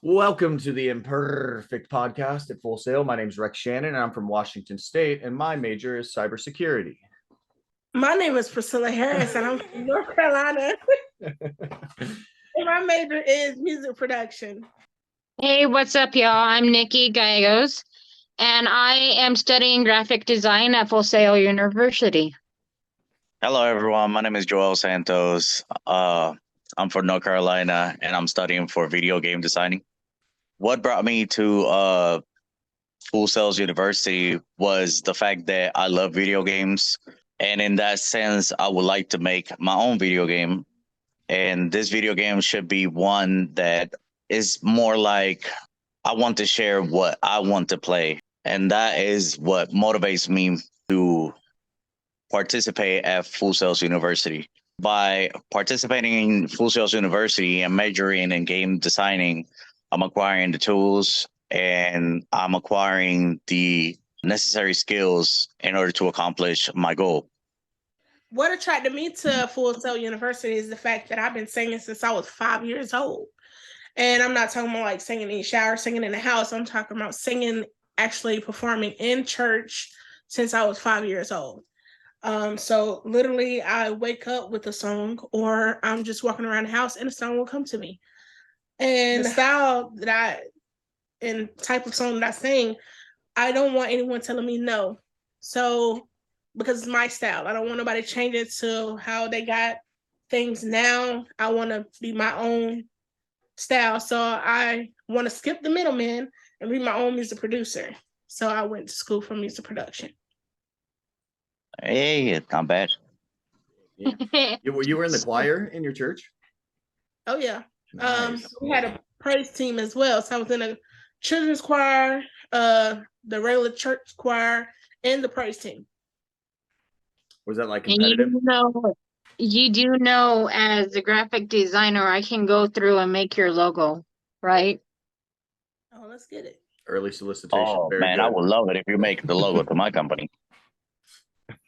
Welcome to the Imperfect Podcast at Full Sail. My name is Rex Shannon, and I'm from Washington State, and my major is cybersecurity. My name is Priscilla Harris, and I'm from North Carolina. And my major is music production. Hey, what's up, y'all? I'm Nikki Gallegos, and I am studying graphic design at FullSailUniversity. Hello, everyone. My name is Joel Santos. I'm from North Carolina, and I'm studying for video game designing. What brought me to Full Sails University was the fact that I love video games, and in that sense, I would like to make my own video game. And this video game should be one that is more like I want to share what I want to play, and that is what motivates me to participate at Full Sails University. By participating in Full Sails University and majoring in game designing, I'm acquiring the tools and I'm acquiring the necessary skills in order to accomplish my goal. What attracted me to Full Sail University is the fact that I've been singing since I was 5 years old. And I'm not talking about like singing in the shower, singing in the house. I'm talking about singing, actually performing in church since I was 5 years old. So literally I wake up with a song, or I'm just walking around the house and a song will come to me. And the style and type of song that I sing, I don't want anyone telling me no. So, because it's my style, I don't want nobody change it to how they got things now. I want to be my own style. So I want to skip the middleman and be my own music producer. So I went to school for music production. Hey, it's not bad. Yeah. You were in the choir in your church? Oh, yeah. Nice. We had a praise team as well. So I was in a children's choir, the regular church choir, and the praise team. Was that like And competitive? you do know, as a graphic designer, I can go through and make your logo, right? Oh, let's get it. Early solicitation. Oh, Very man, good. I would love it if you make the logo to my company.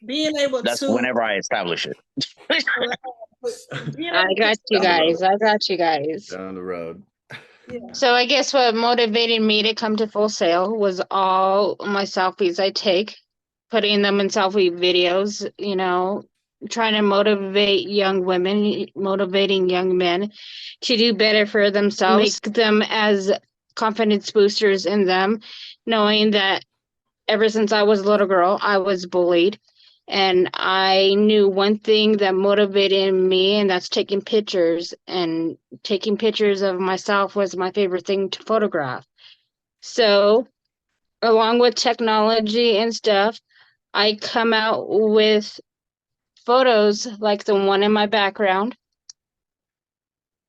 Being able That's to whenever I establish it. I got you guys. Down the road. Yeah. So I guess what motivated me to come to Full Sail was all my selfies I take, putting them in selfie videos, trying to motivate young women, motivating young men to do better for themselves, make them as confidence boosters in them, knowing that ever since I was a little girl, I was bullied. And I knew one thing that motivated me, and that's taking pictures. And taking pictures of myself was my favorite thing to photograph. So, along with technology and stuff, I come out with photos like the one in my background.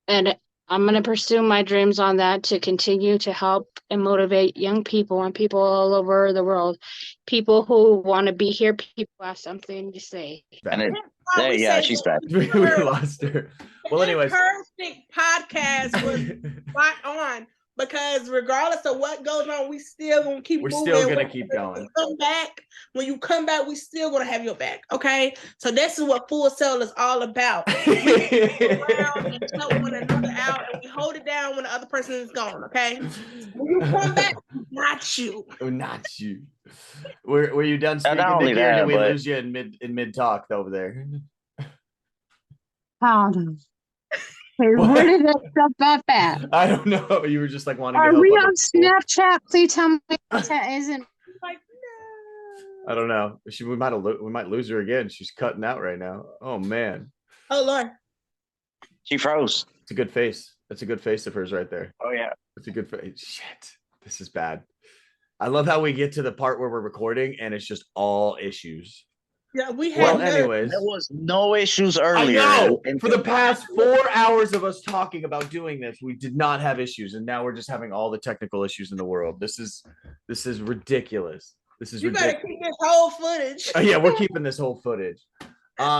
And I'm going to pursue my dreams on that to continue to help and motivate young people and people all over the world. People who want to be here, people who have something to say. And yeah, she's back. We lost her. Well, anyways. Perfect podcast was spot on, because regardless of what goes on, we still gonna keep We're moving. still gonna keep going. When you come back, we still gonna have your back. Okay, so this is what Full Sail is all about. We go around and help one another out, and we hold it down when the other person is gone. Okay, when you come back, not you. Not you. Were you done speaking, only Nikki, or that, did we but- lose you in mid talk over there? Hold on. Wait, where did that stuff off at? I don't know. You were just like wanting to Are help we other on people. Snapchat? Please tell me that isn't. Like, no. I don't know. We might lose her again. She's cutting out right now. Oh man. Oh Lord. She froze. It's a good face. That's a good face of hers right there. Oh, yeah. It's a good face. Shit. This is bad. I love how we get to the part where we're recording and it's just all issues. Yeah, we had. Well, anyways. There was no issues I earlier. know. For the past 4 hours of us talking about doing this, we did not have issues, and now we're just having all the technical issues in the world. This is ridiculous. This is You ridiculous. better keep this whole footage. Yeah, we're keeping this whole footage.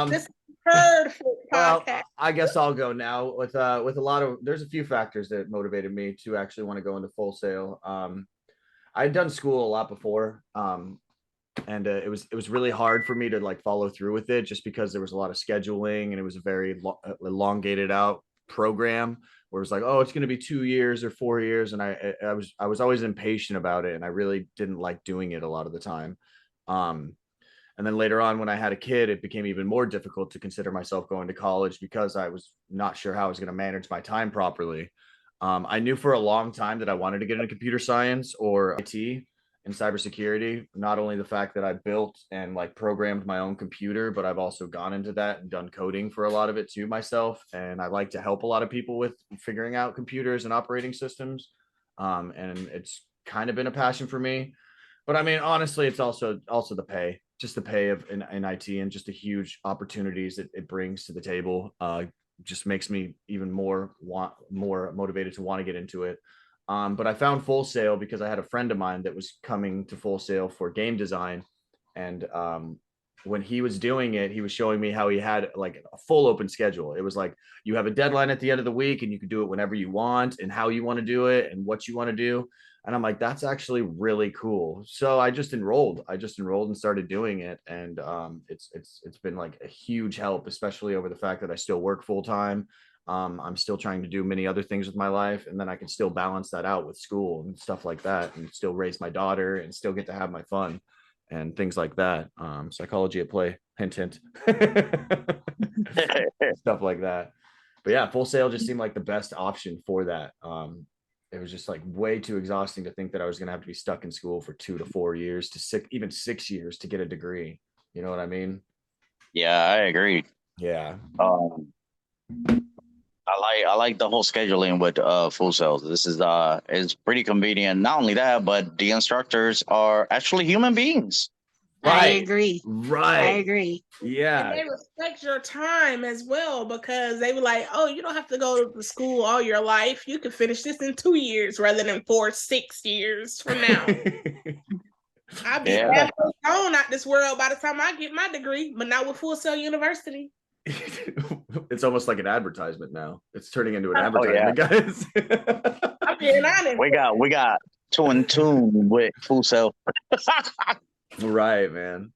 This is perfect Well, podcast. I guess I'll go now with a lot of. There's a few factors that motivated me to actually want to go into Full Sail. I had done school a lot before, and it was really hard for me to like follow through with it, just because there was a lot of scheduling and it was a very elongated out program where it was like, oh, it's going to be 2 years or 4 years. And I was always impatient about it. And I really didn't like doing it a lot of the time. And then later on, when I had a kid, it became even more difficult to consider myself going to college because I was not sure how I was going to manage my time properly. I knew for a long time that I wanted to get into computer science or IT and cybersecurity. Not only the fact that I built and like programmed my own computer, but I've also gone into that and done coding for a lot of it too myself. And I like to help a lot of people with figuring out computers and operating systems. And it's kind of been a passion for me. But I mean, honestly, it's also the pay, just the pay of in IT and just the huge opportunities it brings to the table. Just makes me even more motivated to want to get into it. But I found Full Sail because I had a friend of mine that was coming to Full Sail for game design, and when he was doing it, he was showing me how he had like a full open schedule. It was like you have a deadline at the end of the week, and you can do it whenever you want, and how you want to do it, and what you want to do. And I'm like, that's actually really cool. So I just enrolled. And started doing it, and it's been like a huge help, especially over the fact that I still work full time. I'm still trying to do many other things with my life, and then I can still balance that out with school and stuff like that, and still raise my daughter and still get to have my fun and things like that. Psychology at play, hint, hint, stuff like that. But yeah, Full Sail just seemed like the best option for that. It was just like way too exhausting to think that I was going to have to be stuck in school for 2 to 4 years to even 6 years to get a degree. You know what I mean? Yeah, I agree. Yeah. I like the whole scheduling with Full Sail. This is pretty convenient. Not only that, but the instructors are actually human beings. I agree. Right. I agree. Yeah. And they respect your time as well, because they were like, oh, you don't have to go to school all your life. You can finish this in 2 years rather than 6 years from now. I'll be halfway gone out this world by the time I get my degree, but not with FullSailUniversity. It's almost like an advertisement now. It's turning into an advertisement, guys. I'm being honest. We got 2 in tune with Full Sail. Right, man.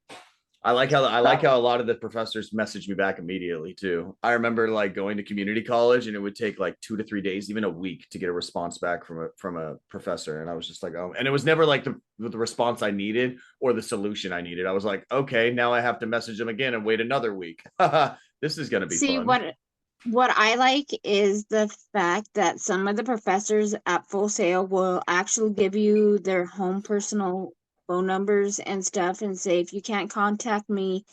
I like how a lot of the professors message me back immediately too. I remember like going to community college, and it would take like 2 to 3 days, even a week, to get a response back from a professor. And I was just like, oh, and it was never like the response I needed or the solution I needed. I was like, okay, now I have to message them again and wait another week. This is gonna be fun. What I like is the fact that some of the professors at Full Sail will actually give you their home personal phone numbers and stuff, and say, if you can't contact me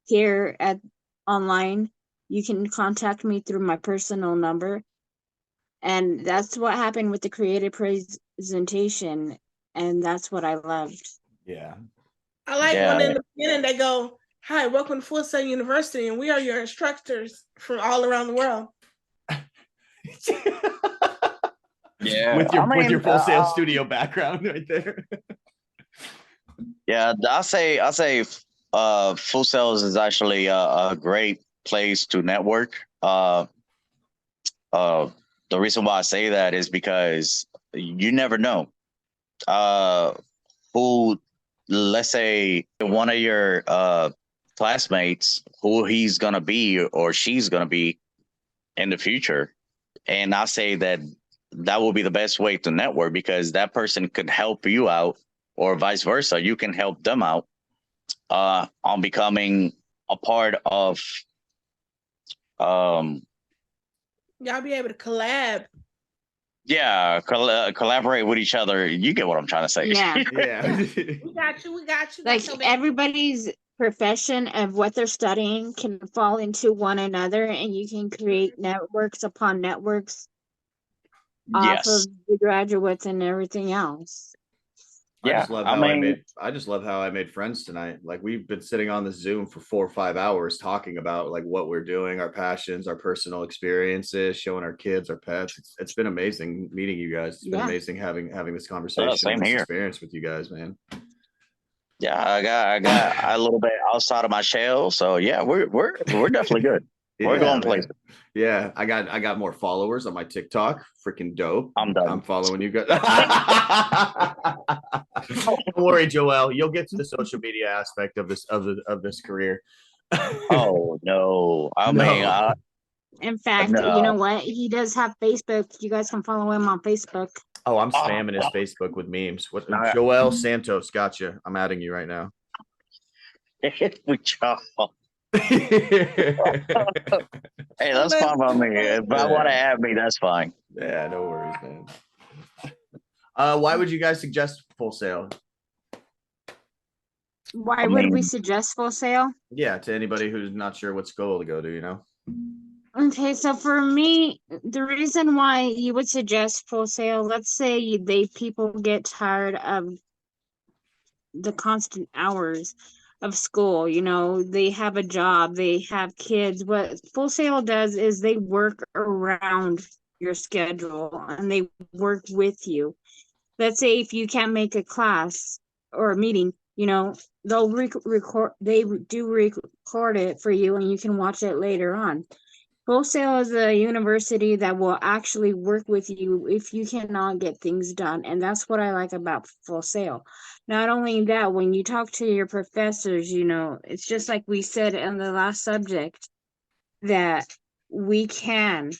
here at online, you can contact me through my personal number. And that's what happened with the creative presentation, and that's what I loved. Yeah. I like when in the beginning they go, hi, welcome to FullSailUniversity, and we are your instructors from all around the world. Yeah, with your Full Sail studio background right there. Yeah, I'll say Full Sails is actually a great place to network. The reason why I say that is because you never know who, let's say, one of your classmates, who he's gonna be or she's gonna be in the future. And I say that will be the best way to network, because that person could help you out, or vice versa. You can help them out on becoming a part of y'all be able to collab. Yeah, collaborate with each other. You get what I'm trying to say. Yeah. Yeah. We got you. Like everybody's profession of what they're studying can fall into one another, and you can create networks upon networks off of the graduates and everything else. I just love how I made friends tonight. Like, we've been sitting on the Zoom for 4 or 5 hours talking about like what we're doing, our passions, our personal experiences, showing our kids, our pets. It's been amazing meeting you guys. It's been amazing having this conversation, this experience with you guys, man. Yeah, I got a little bit outside of my shell, so yeah, we're definitely good. We're going places. Yeah, I got more followers on my TikTok. Freaking dope. I'm done. I'm following you guys. Don't worry, Joel. You'll get to the social media aspect of this career. Oh no! I mean, In fact, you know No. what? He does have Facebook. You guys can follow him on Facebook. Oh, I'm Oh, spamming his Facebook with memes. What? no. Joel Santos, gotcha. I'm adding you right now. With y'all. Yeah, Hey, that's fine by me. If I want to add me, that's fine. no worries, man. Why would you guys suggest Full Sail? Why I would we mean, suggest Full Sail? Yeah, to anybody who's not sure what school to go to, you know. Okay, so for me, the reason why you would suggest Full Sail, let's say people get tired of the constant hours of school, they have a job, they have kids. What Full Sail does is they work around your schedule and they work with you. Let's say if you can't make a class or a meeting, they'll record, they do record it for you and you can watch it later on. Full Sail is a university that will actually work with you if you cannot get things done. And that's what I like about Full Sail. Not only that, when you talk to your professors, it's just like we said in the last subject that we can,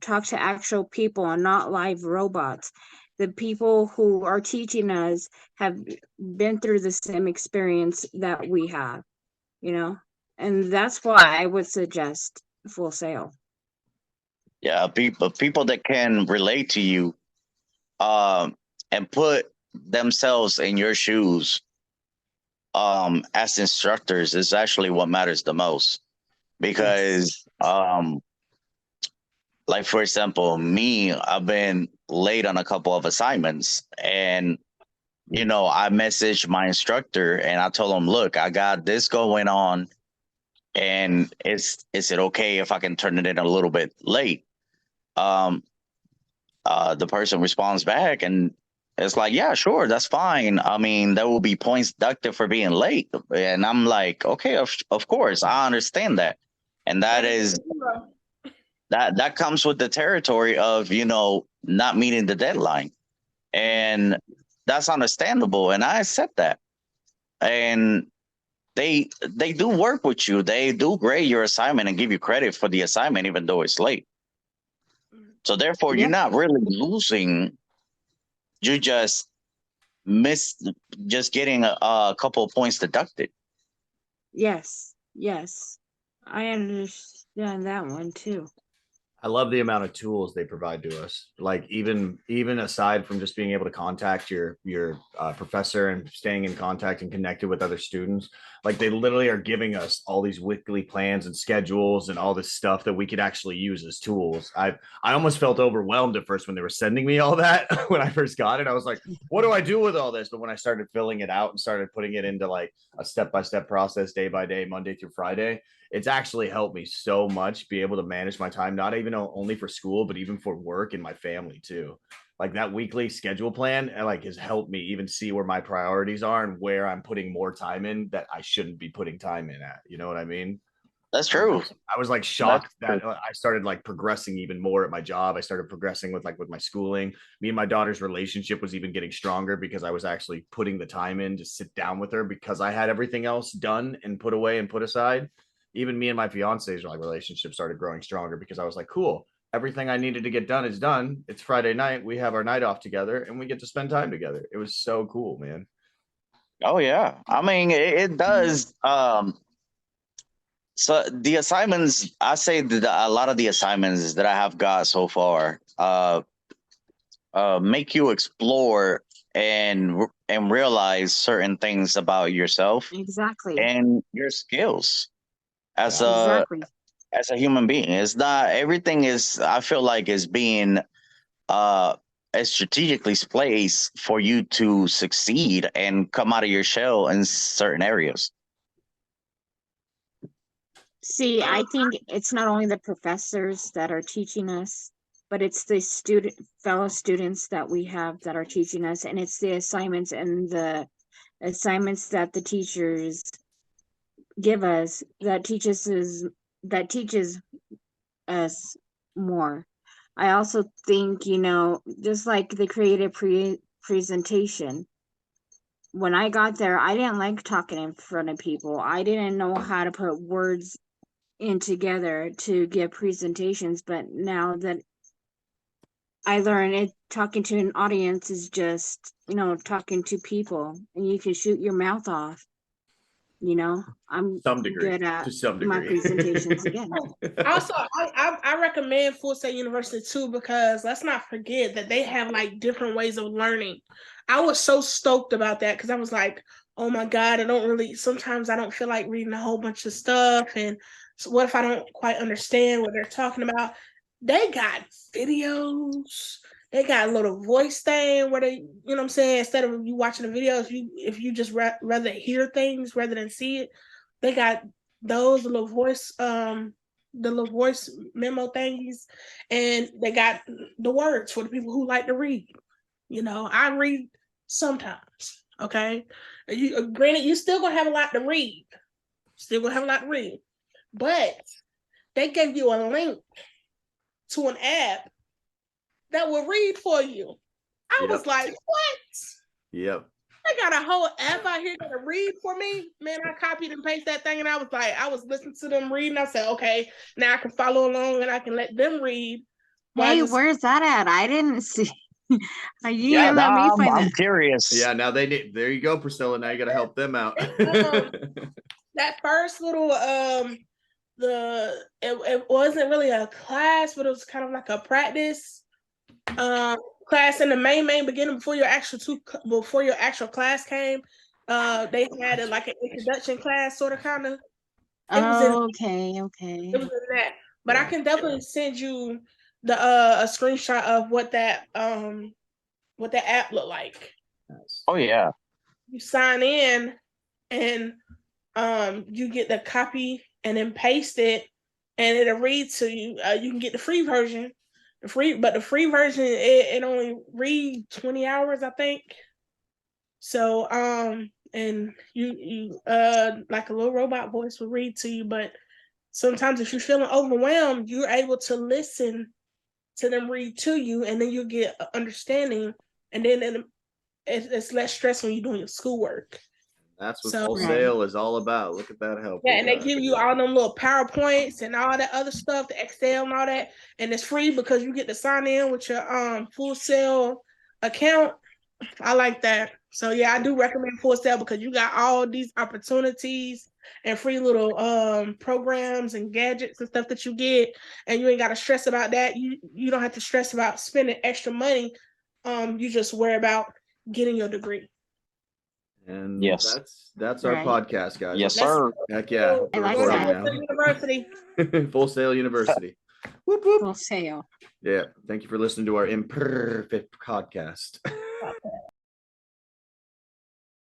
talk to actual people and not live robots. The people who are teaching us have been through the same experience that we have, and that's why I would suggest Full Sail. yeah, people that can relate to you, and put themselves in your shoes, as instructors is actually what matters the most. Because, like for example, me, I've been late on a couple of assignments, and I messaged my instructor and I told him, look, I got this going on, and is it okay if I can turn it in a little bit late? Um, the person responds back and it's like, yeah, sure, that's fine. I mean, there will be points deducted for being late. And I'm like, okay, of course, I understand that. And that comes with the territory of, not meeting the deadline. And that's understandable. And I accept that. And they do work with you. They do grade your assignment and give you credit for the assignment, even though it's late. So therefore, you're Yep. not really losing. You just just getting a couple of points deducted. Yes. I understand that one too. I love the amount of tools they provide to us. Like even aside from just being able to contact your professor and staying in contact and connected with other students, like they literally are giving us all these weekly plans and schedules and all this stuff that we could actually use as tools. I almost felt overwhelmed at first when they were sending me all that when I first got it. I was like, what do I do with all this? But when I started filling it out and started putting it into like a step-by-step process, day by day, Monday through Friday, it's actually helped me so much be able to manage my time, not even only for school, but even for work and my family too. Like that weekly schedule plan, like has helped me even see where my priorities are and where I'm putting more time in that I shouldn't be putting time in at. You know what I mean? That's true. I was like shocked that I started like progressing even more at my job. I started progressing with my schooling. Me and my daughter's relationship was even getting stronger because I was actually putting the time in to sit down with her because I had everything else done and put away and put aside. Even me and my fiance's relationship started growing stronger because I was like, cool, everything I needed to get done is done. It's Friday night. We have our night off together and we get to spend time together. It was so cool, man. Oh yeah. I mean, it does. So the assignments, I say that a lot of the assignments that I have got so far, make you explore and realize certain things about yourself Exactly. and your skills as a Exactly. as a human being. It's not everything is, I feel like, is being strategically placed for you to succeed and come out of your shell in certain areas. See, I think it's not only the professors that are teaching us, but it's the fellow students that we have that are teaching us, and it's the assignments that the teachers give us that teaches us more. I also think, just like the creative presentation, when I got there, I didn't like talking in front of people. I didn't know how to put words in together to give presentations, but now that I learned it, talking to an audience is just, talking to people, and you can shoot your mouth off. I'm Some degree, good at to some my degree. presentations again. Also, I recommend Full Sail University too, because let's not forget that they have like different ways of learning. I was so stoked about that because I was like, oh my God, sometimes I don't feel like reading a whole bunch of stuff. And so what if I don't quite understand what they're talking about? They got videos. They got a little voice thing where they, you know what I'm saying? Instead of you watching the video, if you just rather hear things rather than see it, they got those little voice memo thingies, and they got the words for the people who like to read. I read sometimes. Okay, granted, you still gonna have a lot to read. But they gave you a link to an app that will read for you. I was like, what? Yep. I got a whole app out here to read for me. Man, I copied and pasted that thing, and I was listening to them reading. I said, okay, now I can follow along and I can let them read. Hey, where's that at? I didn't see. You Yeah, didn't let me find I'm that. curious. Yeah, now there you go, Priscilla. Now you got to help them out. That first little it wasn't really a class, but it was kind of like a practice class in the main beginning before your actual class came. They had like an introduction class, sort of, kind of. Okay. It was in that, but I can definitely send you a screenshot of what that app looked like. Oh yeah. You sign in, and you get the copy and then paste it, and it'll read to you. You can get the free version. The free version, it only read 20 hours, I think. So and you like a little robot voice will read to you, but sometimes if you're feeling overwhelmed, you're able to listen to them read to you, and then you get understanding, and then it's less stress when you're doing your schoolwork. That's what Full Sail is all about. Look at that help. Yeah, and they give you all them little PowerPoints and all that other stuff, the Excel and all that, and it's free because you get to sign in with your Full Sail account. I like that. So yeah, I do recommend Full Sail because you got all these opportunities and free little programs and gadgets and stuff that you get, and you ain't got to stress about that. You don't have to stress about spending extra money. You just worry about getting your degree. And yes, that's our podcast, guys. Yes, sir. Heck yeah. I like that. University. Full Sail University. Whoop, whoop. Full Sail. Yeah. Thank you for listening to our imperfect podcast.